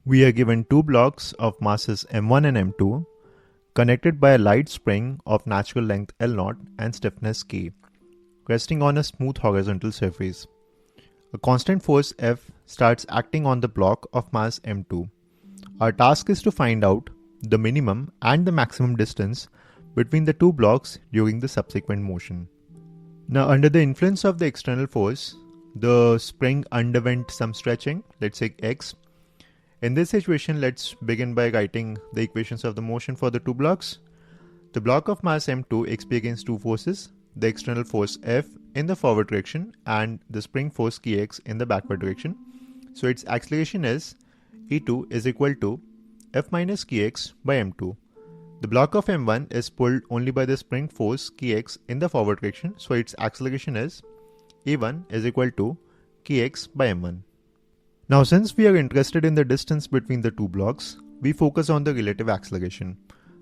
We are given two blocks of masses m1 and m2 connected by a light spring of natural length L0 and stiffness K, resting on a smooth horizontal surface. A constant force F starts acting on the block of mass m2. Our task is to find out the minimum and the maximum distance between the two blocks during the subsequent motion. Now, under the influence of the external force, the spring underwent some stretching, let's say x. In this situation, let's begin by writing the equations of the motion for the two blocks. The block of mass m2 experiences two forces, the external force F in the forward direction and the spring force Kx in the backward direction. So its acceleration is E2 is equal to F minus Kx by m2. The block of m1 is pulled only by the spring force Kx in the forward direction, so its acceleration is E1 is equal to Kx by m1. Now, since we are interested in the distance between the two blocks, we focus on the relative acceleration.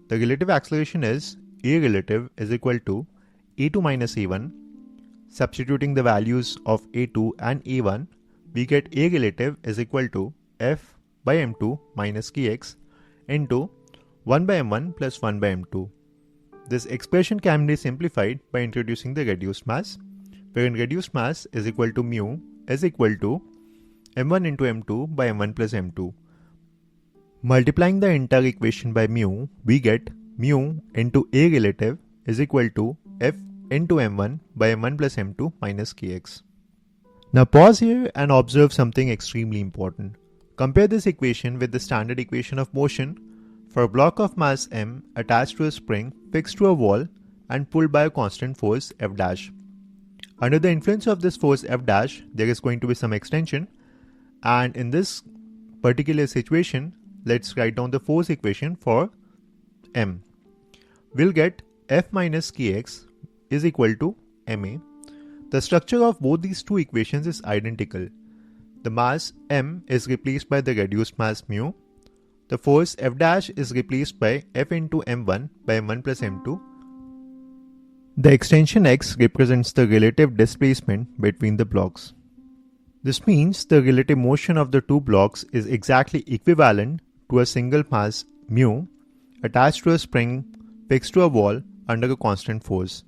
The relative acceleration is A relative is equal to E2 minus E1. Substituting the values of A2 and E1, we get A relative is equal to F by m2 minus Kx into 1 by m1 plus 1 by m2. This expression can be simplified by introducing the reduced mass, wherein reduced mass is equal to mu is equal to m1 into m2 by m1 plus m2. Multiplying the entire equation by mu, we get mu into A relative is equal to F into m1 by m1 plus m2 minus kx. Now pause here and observe something extremely important. Compare this equation with the standard equation of motion for a block of mass m attached to a spring fixed to a wall and pulled by a constant force F dash. Under the influence of this force F dash, there is going to be some extension. And in this particular situation, let's write down the force equation for m. We'll get F minus Kx is equal to ma. The structure of both these two equations is identical. The mass m is replaced by the reduced mass mu. The force F dash is replaced by F into m1 by m1 plus m2. The extension x represents the relative displacement between the blocks. This means the relative motion of the two blocks is exactly equivalent to a single mass mu attached to a spring fixed to a wall under a constant force.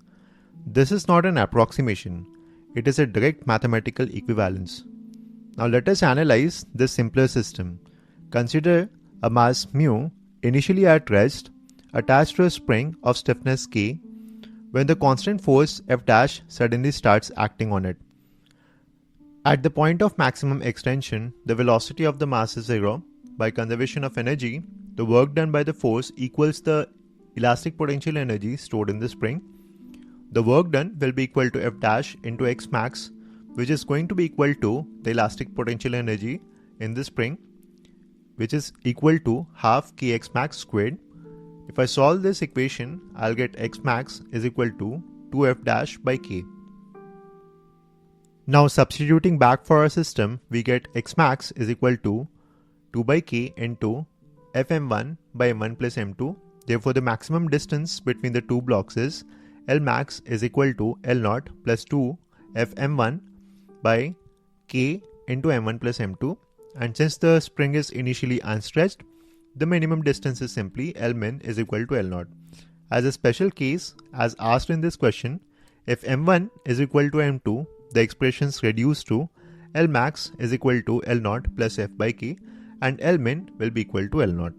This is not an approximation, it is a direct mathematical equivalence. Now let us analyze this simpler system. Consider a mass mu initially at rest attached to a spring of stiffness K when the constant force F dash suddenly starts acting on it. At the point of maximum extension, the velocity of the mass is 0. By conservation of energy, the work done by the force equals the elastic potential energy stored in the spring. The work done will be equal to F dash into x max, which is going to be equal to the elastic potential energy in the spring, which is equal to half kx max squared. If I solve this equation, I'll get x max is equal to 2f dash by k. Now substituting back for our system, we get x max is equal to 2 by k into fm1 by m1 plus m2. Therefore, the maximum distance between the two blocks is L max is equal to L0 plus 2 fm1 by k into m1 plus m2. And since the spring is initially unstretched, the minimum distance is simply L min is equal to L0. As a special case, as asked in this question, if m1 is equal to m2, the expressions reduce to L max is equal to L0 plus f by k and L min will be equal to L0.